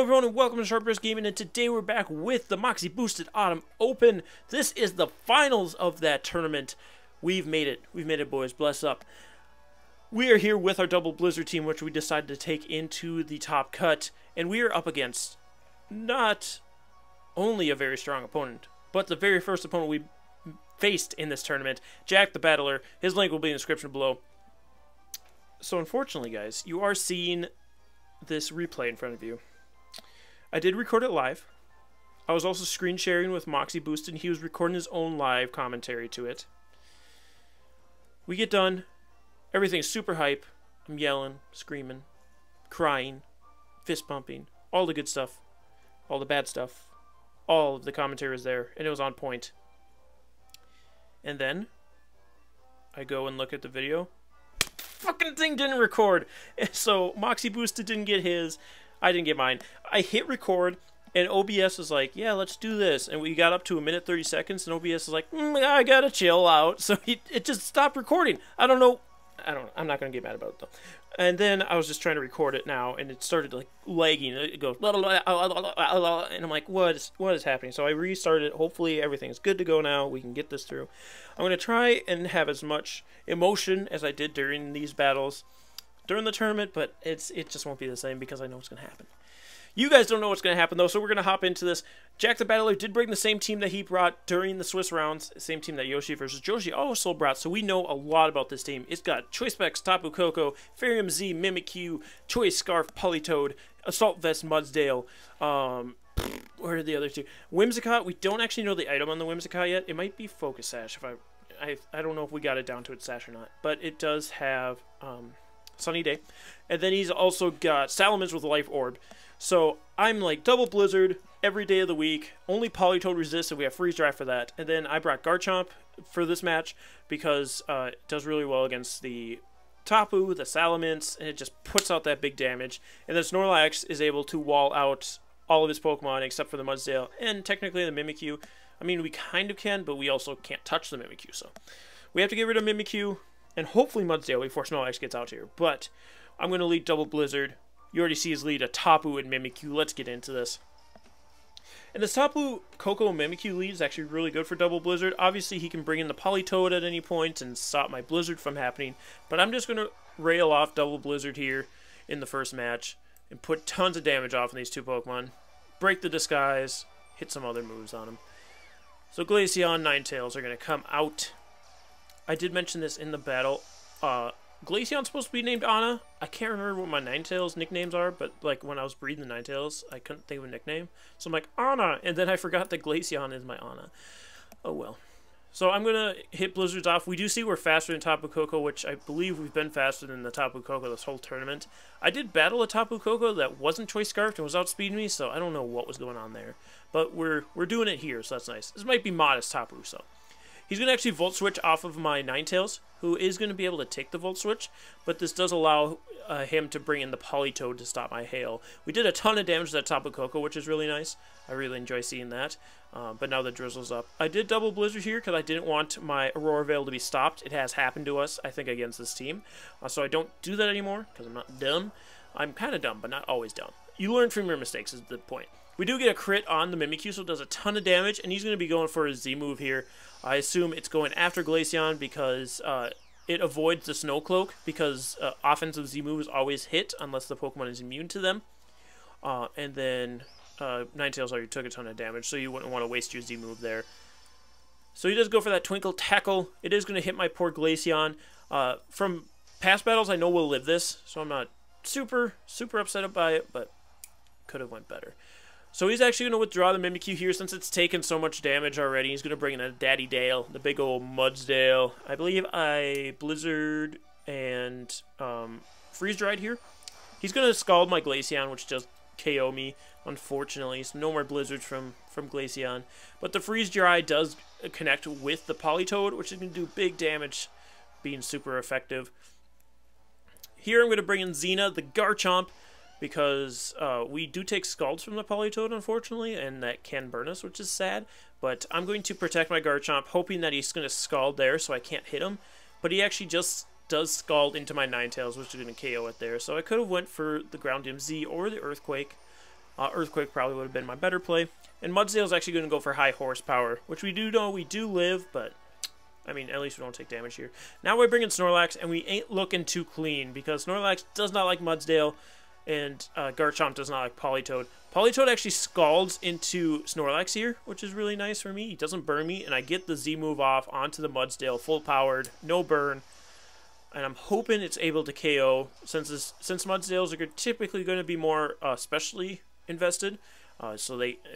everyone, and welcome to Sharpburst Gaming, and today we're back with the Moxie Boosted Autumn Open. This is the finals of that tournament. We've made it. We've made it, boys. Bless up. We are here with our double Blizzard team, which we decided to take into the top cut, and we are up against not only a very strong opponent, but the very first opponent we faced in this tournament, Jack the Battler. His link will be in the description below. So unfortunately, guys, you are seeing this replay in front of you. I did record it live. I was also screen sharing with Moxie Boosted, and he was recording his own live commentary to it. We get done. Everything's super hype. I'm yelling, screaming, crying, fist pumping, all the good stuff, all the bad stuff. All of the commentary was there, and it was on point. And then I go and look at the video. Fucking thing didn't record. So Moxie Boosted didn't get his. I didn't get mine. I hit record, and OBS was like, yeah, let's do this. And we got up to 1 minute 30 seconds, and OBS was like, I gotta chill out. So it just stopped recording. I don't know. I'm not gonna get mad about it, though. And then I was just trying to record it now, and it started like lagging. It goes, and I'm like, what is happening? So I restarted. Hopefully everything's good to go now. We can get this through. I'm gonna try and have as much emotion as I did during these battles during the tournament, but it just won't be the same because I know what's gonna happen. You guys don't know what's going to happen, though, so we're going to hop into this. Jack the Battler did bring the same team that he brought during the Swiss rounds, same team that Yoshi versus Joshi also brought, so we know a lot about this team. It's got Choice Specs, Tapu Koko, Farium Z, Mimikyu, Choice Scarf, Politoed, Assault Vest, Mudsdale, where are the other two? Whimsicott, we don't actually know the item on the Whimsicott yet. It might be Focus Sash, I don't know if we got it down to its Sash or not, but it does have Sunny Day. And then he's also got Salamence with Life Orb. So I'm like double Blizzard every day of the week. Only Politoed resists, and we have Freeze Dry for that. And then I brought Garchomp for this match because it does really well against the Tapu, the Salamence, and it just puts out that big damage. And then Snorlax is able to wall out all of his Pokemon except for the Mudsdale and technically the Mimikyu. I mean, we kind of can, but we also can't touch the Mimikyu. So we have to get rid of Mimikyu and hopefully Mudsdale before Snorlax gets out here. But I'm going to lead double Blizzard. You already see his lead, a Tapu and Mimikyu. Let's get into this. And this Tapu, Koko, Mimikyu lead is actually really good for double Blizzard. Obviously, he can bring in the Politoed at any point and stop my Blizzard from happening. But I'm just going to rail off double Blizzard here in the first match and put tons of damage off on these two Pokemon. Break the Disguise, hit some other moves on him. So Glaceon, Ninetales are going to come out. I did mention this in the battle. Glaceon's supposed to be named Anna. I can't remember what my Ninetales nicknames are, but like when I was breeding the Ninetales, I couldn't think of a nickname. So I'm like, Anna, and then I forgot that Glaceon is my Anna. Oh well. So I'm going to hit Blizzards off. We do see we're faster than Tapu Koko, which I believe we've been faster than the Tapu Koko this whole tournament. I did battle a Tapu Koko that wasn't Choice Scarfed and was outspeeding me, so I don't know what was going on there. But we're doing it here, so that's nice. This might be modest Tapu, so. He's going to actually Volt Switch off of my Ninetales, who is going to be able to take the Volt Switch, but this does allow him to bring in the Politoed to stop my Hail. We did a ton of damage to that Tapu Koko, which is really nice. I really enjoy seeing that, but now the Drizzle's up. I did double Blizzard here because I didn't want my Aurora Veil to be stopped. It has happened to us, I think, against this team, so I don't do that anymore because I'm not dumb. I'm kind of dumb, but not always dumb. You learn from your mistakes is the point. We do get a crit on the Mimikyu, so it does a ton of damage, and he's going to be going for his Z move here. I assume it's going after Glaceon because it avoids the Snow Cloak, because offensive Z moves always hit unless the Pokemon is immune to them. And then Ninetales already took a ton of damage, so you wouldn't want to waste your Z move there. So he does go for that Twinkle Tackle. It is going to hit my poor Glaceon. From past battles, I know we'll live this, so I'm not super upset by it, but could have went better. So he's actually going to withdraw the Mimikyu here since it's taken so much damage already. He's going to bring in a Daddy Dale, the big old Mudsdale. I believe I Blizzard and Freeze Dried here. He's going to Scald my Glaceon, which does KO me, unfortunately. So no more Blizzards from Glaceon. But the Freeze Dry does connect with the Politoed, which is going to do big damage, being super effective. Here I'm going to bring in Xena, the Garchomp, because we do take Scalds from the Politoed, unfortunately, and that can burn us, which is sad. But I'm going to protect my Garchomp, hoping that he's going to Scald there so I can't hit him. But he actually just does Scald into my Ninetales, which is going to KO it there. So I could have went for the Ground MZ or the Earthquake. Earthquake probably would have been my better play. And Mudsdale's actually going to go for high horsepower, which we do know we do live, but I mean, at least we don't take damage here. Now we bring in Snorlax, and we ain't looking too clean, because Snorlax does not like Mudsdale, and Garchomp does not like Politoed. Politoed actually scalds into Snorlax here, which is really nice for me. He doesn't burn me, and I get the Z move off onto the Mudsdale, full powered, no burn. And I'm hoping it's able to KO, since Mudsdales are typically going to be more specially invested.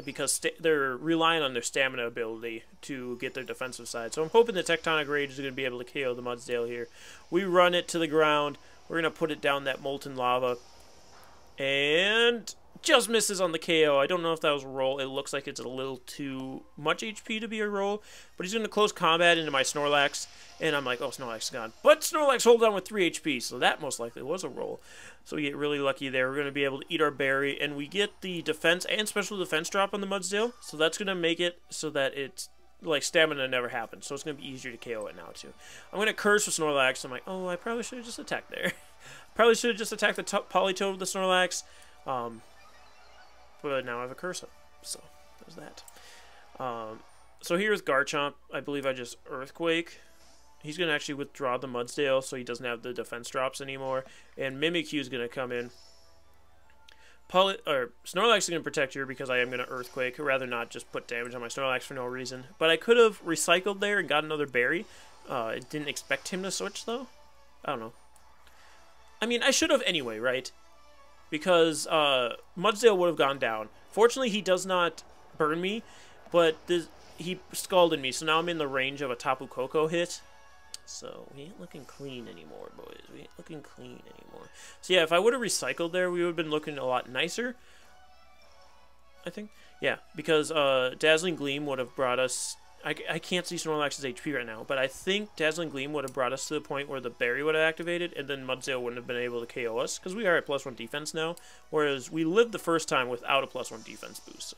Because they're relying on their stamina ability to get their defensive side. So I'm hoping the Tectonic Rage is going to be able to KO the Mudsdale here. We run it to the ground. We're going to put it down that molten lava. And just misses on the KO. I don't know if that was a roll. It looks like it's a little too much HP to be a roll. But he's going to close combat into my Snorlax. And I'm like, oh, Snorlax is gone. But Snorlax holds on with 3 HP, so that most likely was a roll. So we get really lucky there. We're going to be able to eat our berry. And we get the defense and special defense drop on the Mudsdale. So that's going to make it so that it's, like, stamina never happens. So it's going to be easier to KO it now, too. I'm going to curse with Snorlax. I'm like, oh, I probably should have just attacked there. Probably should have just attacked the Politoed with the Snorlax. But now I have a curse up, so there's that. So here's Garchomp. I believe I just Earthquake. He's going to actually withdraw the Mudsdale, so he doesn't have the defense drops anymore. And Mimikyu is going to come in. Snorlax is going to protect here because I am going to Earthquake. I'd rather not just put damage on my Snorlax for no reason. But I could have recycled there and got another berry. I didn't expect him to switch, though. I don't know. I mean, I should have anyway, right? Because Mudsdale would have gone down. Fortunately, he does not burn me, but he scalded me, so now I'm in the range of a Tapu Koko hit. So we ain't looking clean anymore, boys. We ain't looking clean anymore. So yeah, if I would have recycled there, we would have been looking a lot nicer, I think. Yeah, because Dazzling Gleam would have brought us... I can't see Snorlax's HP right now, but I think Dazzling Gleam would have brought us to the point where the berry would have activated, and then Mudsdale wouldn't have been able to KO us, because we are at +1 defense now, whereas we lived the first time without a +1 defense boost. So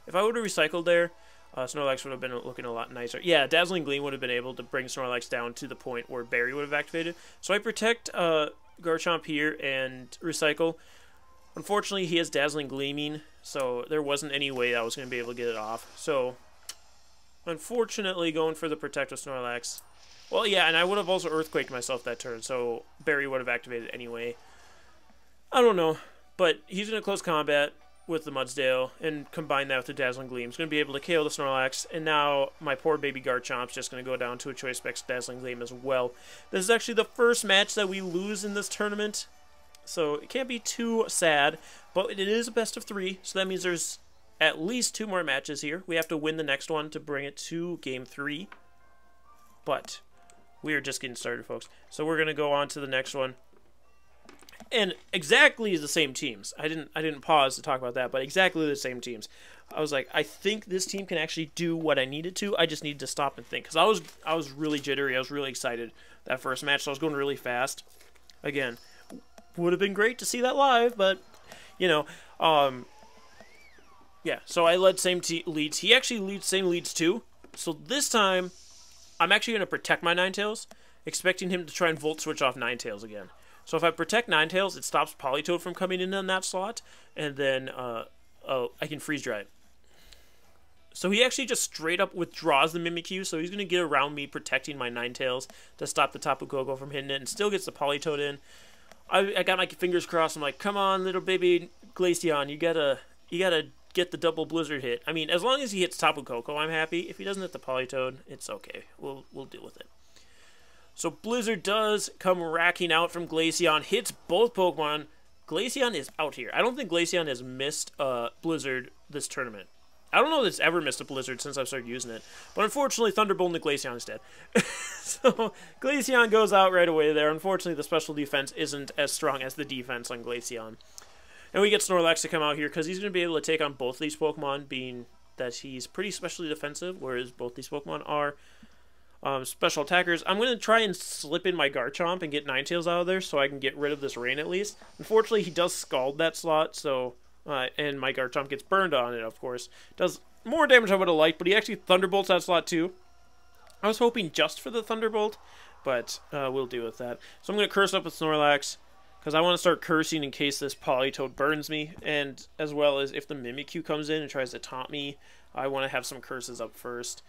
if I would have recycled there, Snorlax would have been looking a lot nicer. Yeah, Dazzling Gleam would have been able to bring Snorlax down to the point where berry would have activated. So I protect Garchomp here and recycle. Unfortunately, he has Dazzling Gleaming, so there wasn't any way I was going to be able to get it off. So unfortunately, going for the Protect with Snorlax. Well, yeah, and I would have also Earthquaked myself that turn, so berry would have activated anyway. I don't know, but he's going to close combat with the Mudsdale and combine that with the Dazzling Gleam. He's going to be able to KO the Snorlax, and now my poor baby Garchomp's just going to go down to a Choice Specs Dazzling Gleam as well. This is actually the first match that we lose in this tournament, so it can't be too sad, but it is a best of 3, so that means there's at least 2 more matches here. We have to win the next one to bring it to Game 3. But we are just getting started, folks. So we're going to go on to the next one. And exactly the same teams. I didn't pause to talk about that, but exactly the same teams. I was like, I think this team can actually do what I needed to. I just needed to stop and think. Because I was really jittery. I was really excited that first match, so I was going really fast. Again, would have been great to see that live, but, you know, yeah, so I led same leads. He actually leads same leads too. So this time, I'm actually going to protect my Ninetales, expecting him to try and Volt Switch off Ninetales again. So if I protect Ninetales, it stops Politoed from coming in on that slot, and then I can Freeze Dry it. So he actually just straight up withdraws the Mimikyu, so he's going to get around me protecting my Ninetales to stop the Tapu Koko from hitting it, and still gets the Politoed in. I got my fingers crossed. I'm like, come on, little baby Glaceon, you gotta get the double Blizzard hit. I mean, as long as he hits Tapu Koko, I'm happy. If he doesn't hit the Politoed, it's okay. We'll deal with it. So Blizzard does come racking out from Glaceon, hits both Pokemon. Glaceon is out here. I don't think Glaceon has missed Blizzard this tournament. I don't know if it's ever missed a Blizzard since I've started using it. But unfortunately, Thunderbolt into Glaceon is dead. So Glaceon goes out right away there. Unfortunately, the special defense isn't as strong as the defense on Glaceon. And we get Snorlax to come out here because he's going to be able to take on both these Pokemon, being that he's pretty specially defensive, whereas both these Pokemon are special attackers. I'm going to try and slip in my Garchomp and get Ninetales out of there so I can get rid of this rain at least. Unfortunately, he does Scald that slot, so and my Garchomp gets burned on it, of course. Does more damage I would have liked, but he actually Thunderbolts that slot too. I was hoping just for the Thunderbolt, but we'll deal with that. So I'm going to curse up with Snorlax, because I want to start cursing in case this Politoed burns me, and as well as if the Mimikyu comes in and tries to taunt me, I want to have some curses up first.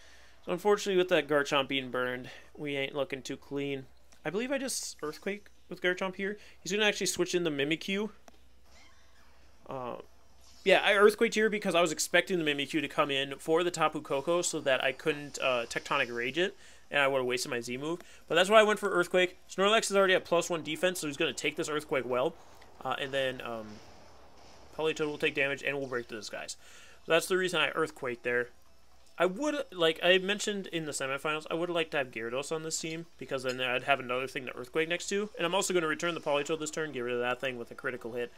So unfortunately, with that Garchomp being burned, we ain't looking too clean. I believe I just Earthquake with Garchomp here. He's going to actually switch in the Mimikyu. Yeah, I Earthquaked here because I was expecting the Mimikyu to come in for the Tapu Koko so that I couldn't Tectonic Rage it, and I would have wasted my Z move. But that's why I went for Earthquake. Snorlax is already at +1 defense, so he's going to take this Earthquake well. And then Politoed will take damage and will break the disguise. So that's the reason I Earthquake there. I would, like I mentioned in the semifinals, I would like to have Gyarados on this team, because then I'd have another thing to Earthquake next to. And I'm also going to return the Politoed this turn, get rid of that thing with a critical hit.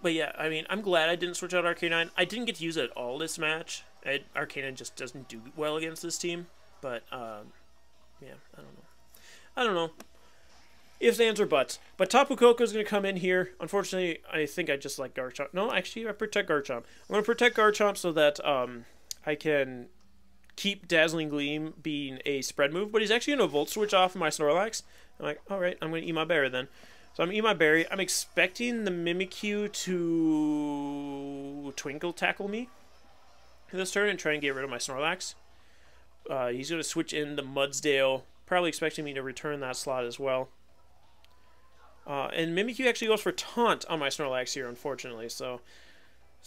But yeah, I mean, I'm glad I didn't switch out Arcanine. I didn't get to use it at all this match. Arcanine just doesn't do well against this team. But, yeah, I don't know. Ifs, ands, or buts. But Tapu Koko is going to come in here. Unfortunately, I think I just like Garchomp. No, actually, I protect Garchomp. I'm going to protect Garchomp so that I can keep Dazzling Gleam being a spread move. But he's actually going to Volt Switch off my Snorlax. I'm like, alright, I'm going to eat my berry then. So I'm going to eat my berry. I'm expecting the Mimikyu to Twinkle Tackle me this turn and try and get rid of my Snorlax. He's going to switch in the Mudsdale, probably expecting me to return that slot as well. And Mimikyu actually goes for Taunt on my Snorlax here, unfortunately. So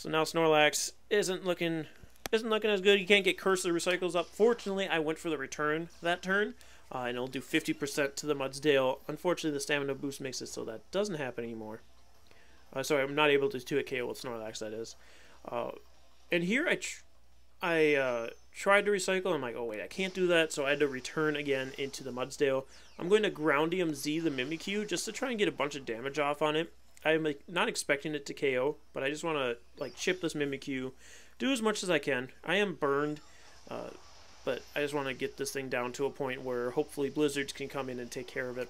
now Snorlax isn't looking as good. You can't get Curse of the Recycles up. Fortunately, I went for the return that turn. And it'll do 50% to the Mudsdale. Unfortunately, the stamina boost makes it so that doesn't happen anymore. Sorry, I'm not able to 2-hit KO with Snorlax, that is. And here I tried to recycle. I'm like, oh wait, I can't do that. So I had to return again into the Mudsdale. I'm going to Groundium Z the Mimikyu just to try and get a bunch of damage off on it. I'm not expecting it to KO, but I just want to like chip this Mimikyu, do as much as I can. I am burned. But I just want to get this thing down to a point where hopefully Blizzards can come in and take care of it.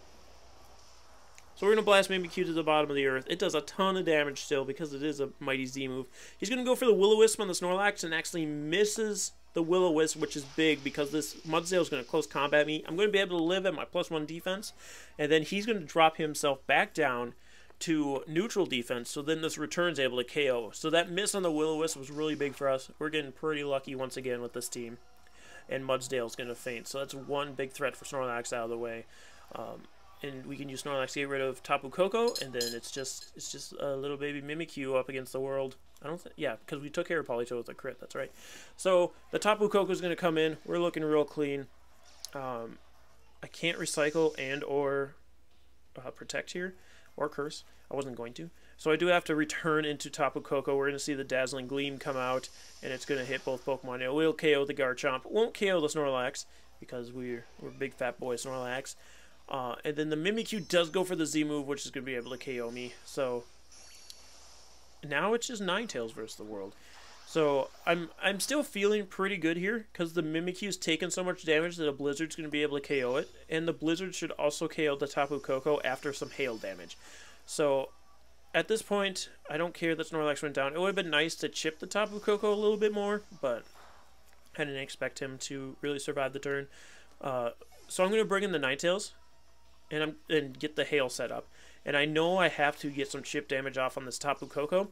So we're going to blast Mimikyu to the bottom of the earth. It does a ton of damage still because it is a mighty Z move. He's going to go for the Will-O-Wisp on the Snorlax and actually misses the Will-O-Wisp, which is big because this Mudsdale is going to close combat me. I'm going to be able to live at my +1 defense, and then he's going to drop himself back down to neutral defense, so then this return's able to KO. So that miss on the Will-O-Wisp was really big for us. We're getting pretty lucky once again with this team. And Mudsdale's going to faint. So that's one big threat for Snorlax out of the way. And we can use Snorlax to get rid of Tapu Koko, and then it's just a little baby Mimikyu up against the world. Yeah, because we took care of Politoed with a crit, that's right. So the Tapu Koko is going to come in. We're looking real clean. I can't recycle and or protect here, or curse. I wasn't going to. So I do have to return into Tapu Koko. We're going to see the Dazzling Gleam come out, and it's going to hit both Pokemon. It will KO the Garchomp. It won't KO the Snorlax, because we're big fat boy Snorlax. And then the Mimikyu does go for the Z move, which is going to be able to KO me. So now it's just Ninetales versus the world. So I'm still feeling pretty good here, because the Mimikyu's taken so much damage that a Blizzard's going to be able to KO it. And the Blizzard should also KO the Tapu Koko after some hail damage. So at this point, I don't care that Snorlax went down. It would have been nice to chip the Tapu Koko a little bit more, but I didn't expect him to really survive the turn. So I'm going to bring in the Ninetales and get the hail set up. And I know I have to get some chip damage off on this Tapu Koko.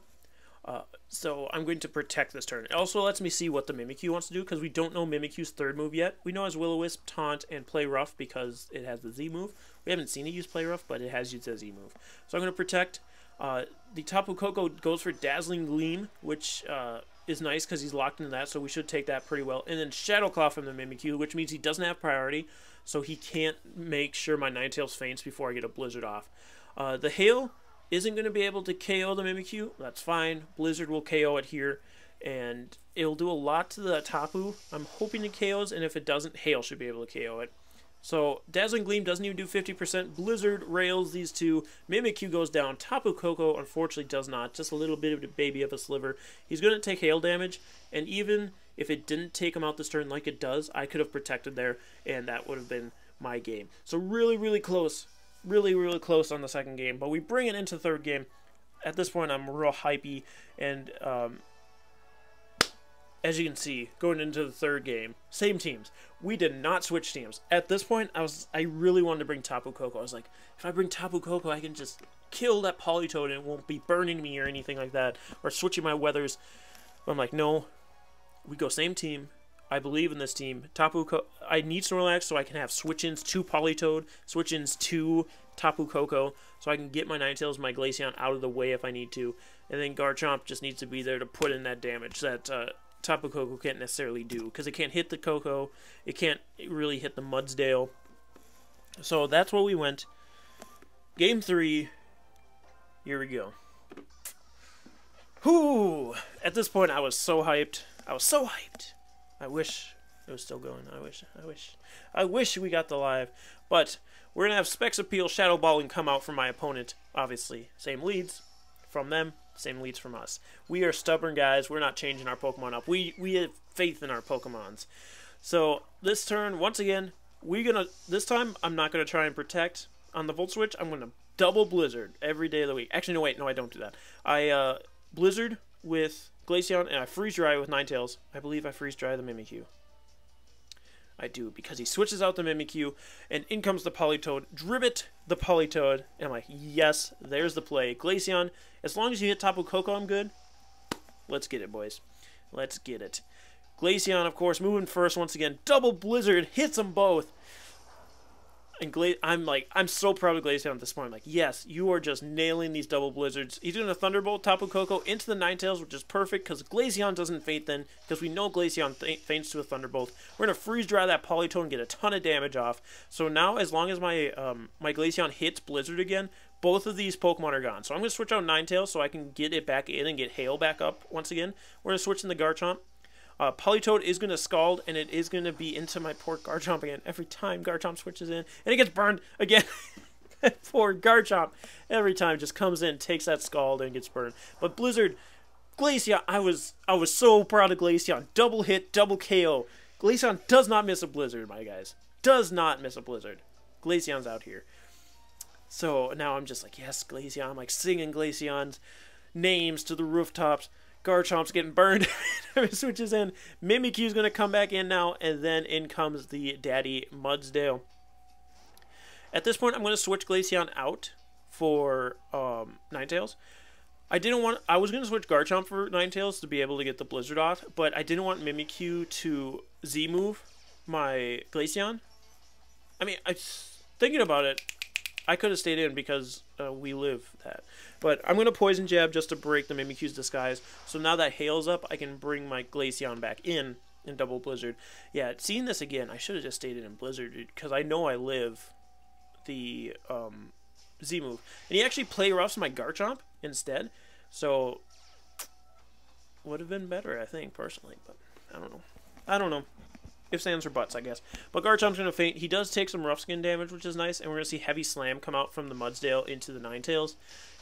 So I'm going to protect this turn. It also lets me see what the Mimikyu wants to do, because we don't know Mimikyu's third move yet. We know it has Will-O-Wisp, Taunt, and Play Rough because it has the Z move. We haven't seen it use Play Rough, but it has used the Z move. So I'm going to protect. The Tapu Koko goes for Dazzling Gleam, which is nice because he's locked into that, so we should take that pretty well. And then Shadow Claw from the Mimikyu, which means he doesn't have priority, so he can't make sure my Ninetales faints before I get a Blizzard off. The Hail isn't going to be able to KO the Mimikyu. That's fine. Blizzard will KO it here, and it'll do a lot to the Tapu. I'm hoping it KOs, and if it doesn't, Hail should be able to KO it. So Dazzling Gleam doesn't even do 50%. Blizzard rails these two. Mimikyu goes down. Tapu Koko unfortunately does not. Just a little bit of a baby of a sliver. He's going to take hail damage, and even if it didn't take him out this turn like it does, I could have protected there, and that would have been my game. So really, really close. Really, really close on the second game. But we bring it into the third game. At this point, I'm real hypey, and as you can see, going into the third game, same teams. We did not switch teams. At this point, I really wanted to bring Tapu Koko. I was like, if I bring Tapu Koko, I can just kill that Politoed and it won't be burning me or anything like that, or switching my weathers. But I'm like, no, we go same team. I believe in this team. I need Snorlax so I can have switch-ins to Politoed, switch-ins to Tapu Koko, so I can get my Ninetales, my Glaceon out of the way if I need to. And then Garchomp just needs to be there to put in that damage that Tapu Koko can't necessarily do, because it can't hit the Koko, it can't really hit the Mudsdale. So that's where we went. Game 3. Here we go. Whoo! At this point, I was so hyped. I was so hyped. I wish it was still going. I wish we got the live. But we're going to have Specs Appeal, Shadow Balling come out from my opponent. Obviously, same leads from them, same leads from us. We are stubborn guys. We're not changing our Pokemon up. We have faith in our Pokemons. So this turn, once again, this time I'm not going to try and protect on the Volt Switch. I'm going to double Blizzard every day of the week. Actually, no, wait, no, I don't do that. I Blizzard with Glaceon, and I Freeze Dry with Ninetales. I believe I Freeze Dry the Mimikyu. I do, because he switches out the Mimikyu, and in comes the Politoed. Dribbit the Politoed, and I'm like, yes, there's the play. Glaceon, as long as you hit Tapu Koko, I'm good. Let's get it, boys. Let's get it. Glaceon, of course, moving first once again. Double Blizzard, hits them both. And I'm so proud of Glaceon at this point. I'm like, yes, you are just nailing these double blizzards. He's doing a Thunderbolt Tapu Koko into the Ninetales, which is perfect because Glaceon doesn't faint then, because we know Glaceon faints to a Thunderbolt. We're going to freeze dry that Politoed and get a ton of damage off. So now, as long as my my Glaceon hits Blizzard again, both of these Pokemon are gone. So I'm going to switch out Ninetales so I can get it back in and get Hail back up once again. We're going to switch in the Garchomp. Politoed is going to Scald, and it is going to be into my poor Garchomp again. Every time Garchomp switches in, and it gets burned again. Poor Garchomp. Every time just comes in, takes that Scald, and gets burned. But Blizzard, Glaceon, I was so proud of Glaceon. Double hit, double KO. Glaceon does not miss a Blizzard, my guys. Does not miss a Blizzard. Glaceon's out here. So now I'm just like, yes, Glaceon. I'm like singing Glaceon's names to the rooftops. Garchomp's getting burned. Switches in. Mimikyu's going to come back in now, and then in comes the Daddy Mudsdale. At this point, I'm going to switch Glaceon out for Ninetales. I was going to switch Garchomp for Ninetales to be able to get the Blizzard off, but I didn't want Mimikyu to Z-move my Glaceon. I mean, thinking about it, I could have stayed in because we live that. But I'm going to Poison Jab just to break the Mimikyu's disguise. So now that Hail's up, I can bring my Glaceon back in double Blizzard. Yeah, seeing this again, I should have just stayed in Blizzard because I know I live the Z-move. And he actually play roughs my Garchomp instead. So, would have been better, I think, personally. But I don't know. I don't know. Ifs, ands, or buts, I guess. But Garchomp's going to faint. He does take some rough skin damage, which is nice. And we're going to see Heavy Slam come out from the Mudsdale into the Ninetales.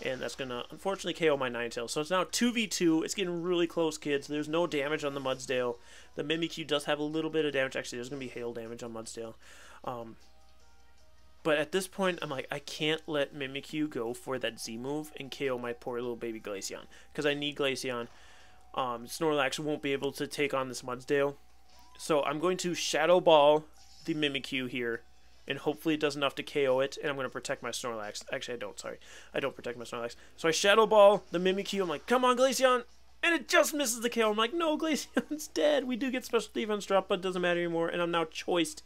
And that's going to, unfortunately, KO my Ninetales. So it's now 2v2. It's getting really close, kids. There's no damage on the Mudsdale. The Mimikyu does have a little bit of damage. Actually, there's going to be hail damage on Mudsdale. But at this point, I'm like, I can't let Mimikyu go for that Z-move and KO my poor little baby Glaceon. Because I need Glaceon. Snorlax won't be able to take on this Mudsdale. So I'm going to Shadow Ball the Mimikyu here, and hopefully it does enough to KO it, and I'm going to protect my Snorlax. Actually, I don't, sorry. I don't protect my Snorlax. So I Shadow Ball the Mimikyu. I'm like, come on, Glaceon! And it just misses the KO. I'm like, no, Glaceon's dead. We do get special defense drop, but it doesn't matter anymore, and I'm now choiced.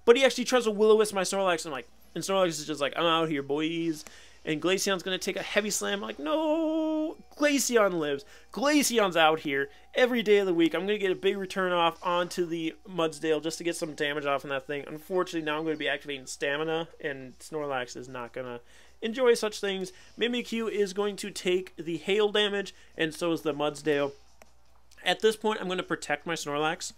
But he actually tries to Will-O-Wisp my Snorlax, and Snorlax is just like, I'm out here, boys. And Glaceon's going to take a Heavy Slam. I'm like, no, Glaceon lives. Glaceon's out here every day of the week. I'm going to get a big return off onto the Mudsdale just to get some damage off on that thing. Unfortunately, now I'm going to be activating Stamina, and Snorlax is not going to enjoy such things. Mimikyu is going to take the hail damage, and so is the Mudsdale. At this point, I'm going to protect my Snorlax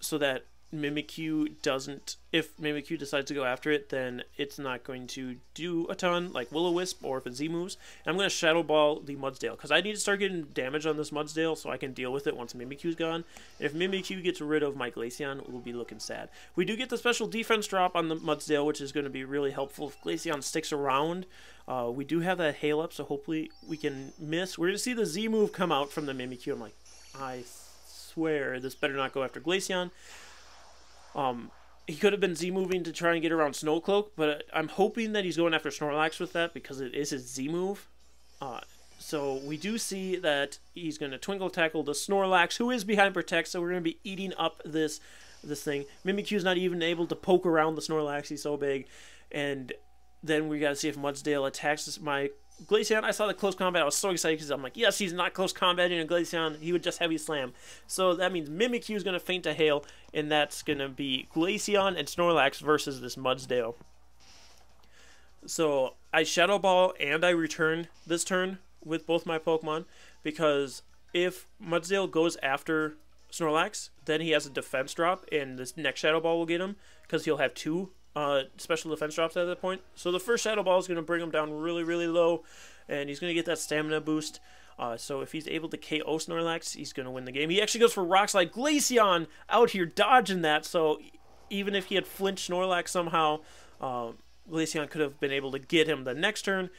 so that Mimikyu doesn't, if Mimikyu decides to go after it, then it's not going to do a ton, like Will-O-Wisp, or if it Z-moves. And I'm going to Shadow Ball the Mudsdale, because I need to start getting damage on this Mudsdale so I can deal with it once Mimikyu's gone. And if Mimikyu gets rid of my Glaceon, we'll be looking sad. We do get the special defense drop on the Mudsdale, which is going to be really helpful if Glaceon sticks around. We do have that hail up, so hopefully we can miss. We're going to see the Z-move come out from the Mimikyu. I'm like, I swear this better not go after Glaceon. He could have been Z-moving to try and get around Snowcloak, but I'm hoping that he's going after Snorlax with that because it is his Z-move. So we do see that he's going to Twinkle Tackle the Snorlax, who is behind Protect, so we're going to be eating up this thing. Mimikyu's not even able to poke around the Snorlax, he's so big. And then we got to see if Mudsdale attacks my Glaceon. I saw the close combat, I was so excited because I'm like, yes, he's not close combating a Glaceon, he would just heavy slam. So that means Mimikyu is going to feint a Hail, and that's going to be Glaceon and Snorlax versus this Mudsdale. So I Shadow Ball and I return this turn with both my Pokemon, because if Mudsdale goes after Snorlax, then he has a defense drop, and this next Shadow Ball will get him, because he'll have 2 special defense drops at that point. So the first Shadow Ball is going to bring him down really, really low, and he's going to get that stamina boost. So if he's able to KO Snorlax, he's going to win the game. He actually goes for Rock Slide. Glaceon out here dodging that, so even if he had flinched Snorlax somehow, Glaceon could have been able to get him the next turn,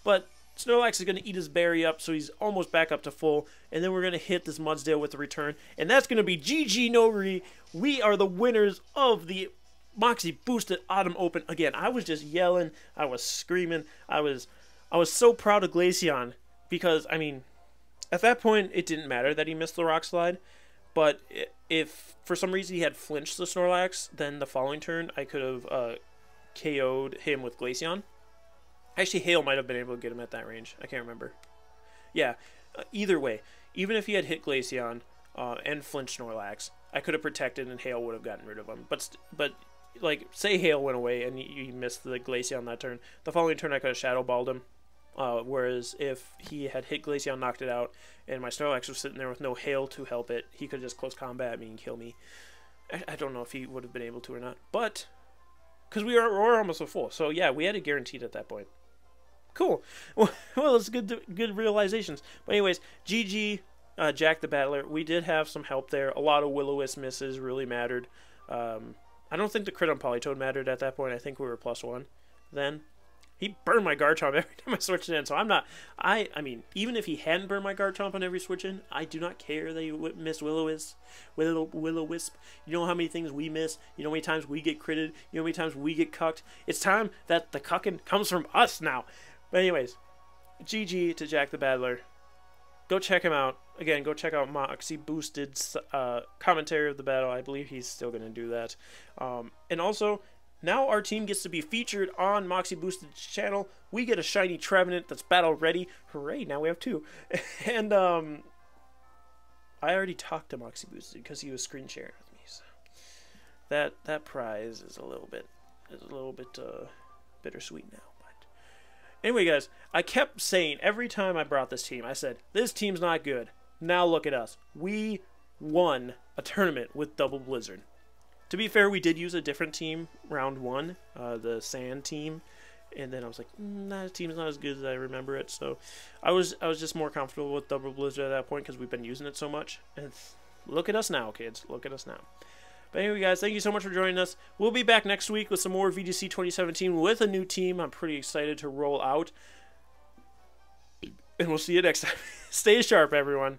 but Snorlax is going to eat his berry up, so he's almost back up to full, and then we're going to hit this Mudsdale with the return, and that's going to be GG no Re. We are the winners of the Moxie Boosted Autumn Open. Again, I was just yelling, I was screaming, I was so proud of Glaceon, because, I mean, at that point, it didn't matter that he missed the Rock Slide, but if for some reason he had flinched the Snorlax, then the following turn, I could have KO'd him with Glaceon. Actually, Hail might have been able to get him at that range. I can't remember. Yeah, either way, even if he had hit Glaceon and flinched Snorlax, I could have protected and Hail would have gotten rid of him. But like, say Hail went away and he missed the Glaceon that turn. The following turn, I could have Shadow Balled him. Whereas if he had hit Glaceon, knocked it out, and my Snorlax was sitting there with no Hail to help it, he could just close combat me and kill me. I don't know if he would have been able to or not. But, because we were almost at full. So yeah, we had it guaranteed at that point. Cool. Well, it's good realizations. But anyways, GG, Jack the Battler. We did have some help there. A lot of Will-O-Wisp misses really mattered. I don't think the crit on Politoed mattered at that point. I think we were +1 then. He burned my Garchomp every time I switched it in, so I'm not... I mean, even if he hadn't burned my Garchomp on every switch in, I do not care that you miss Will-O-Wisp. Will-O-Wisp. You know how many things we miss? You know how many times we get critted? You know how many times we get cucked? It's time that the cucking comes from us now. But anyways, GG to Jack the Battler. Go check him out. Again, go check out Moxie Boosted's commentary of the battle. I believe he's still going to do that. And also, now our team gets to be featured on Moxie Boosted's channel. We get a shiny Trevenant that's battle ready. Hooray, now we have 2. And I already talked to Moxie Boosted because he was screen sharing with me. So that prize is a little bit bittersweet now. Anyway, guys, I kept saying every time I brought this team, I said, this team's not good. Now look at us. We won a tournament with Double Blizzard. To be fair, we did use a different team round 1, the Sand team, and then I was like, that team's not as good as I remember it. So I was just more comfortable with Double Blizzard at that point because we've been using it so much. And look at us now, kids. Look at us now. But anyway, guys, thank you so much for joining us. We'll be back next week with some more VGC 2017 with a new team. I'm pretty excited to roll out. And we'll see you next time. Stay sharp, everyone.